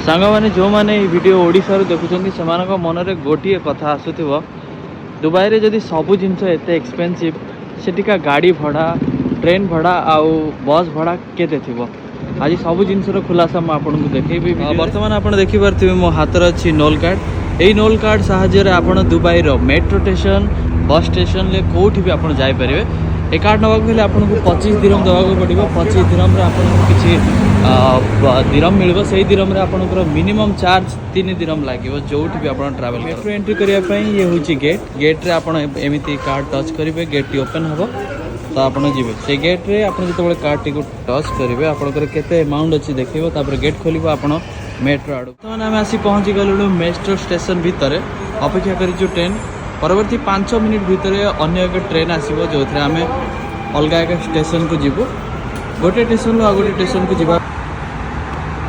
सांग मैंने जो मैंने वीडियो ओडिशा देखुं से मन में गोटे कथा आसुव दुबई रे जदि सब जिनस एत एक्सपेनसिव सेठिका गाड़ी भड़ा ट्रेन भड़ा आउ बस भड़ा केते थिबो आज सब जिनसर खुलासा मुझे देखी बर्तमान आप देखिपे मो हाथ अच्छी नोल कार्ड यही नोल कार्ड साहाय्य आप Dubai metro station bus station ले कौटी भी आप जापर ए कार्ड नाक हेल्ले आपको 25 दिरम देवाक पड़ो 25 दिरम आपको किसी दिरम मिल से दिरम आपंकर मिनिमम चार्ज 3 दिरम लगे जो भी आप ट्रावेल मेट्रो एंट्री करने ये हूँ गेट रे आप एमती कार्ड टच करेंगे गेट टी ओपन हम तो आप जी से गेट रे आप जो कार्ड टी टच करेंगे आपंकर केते अमाउंट अच्छी देखिए गेट खोल आप मेट्रो आड़ बर्तमान आम आसी पहुँची गलु मेट्रो स्टेशन भितर अपेक्षा कर ट्रेन परवर्ती 5 मिनिट भितर अन्य एक ट्रेन आसो जो आम अलग एक स्टेशन को जीवु गोटे स्टेशन आ गोटे स्टेशन को जीवा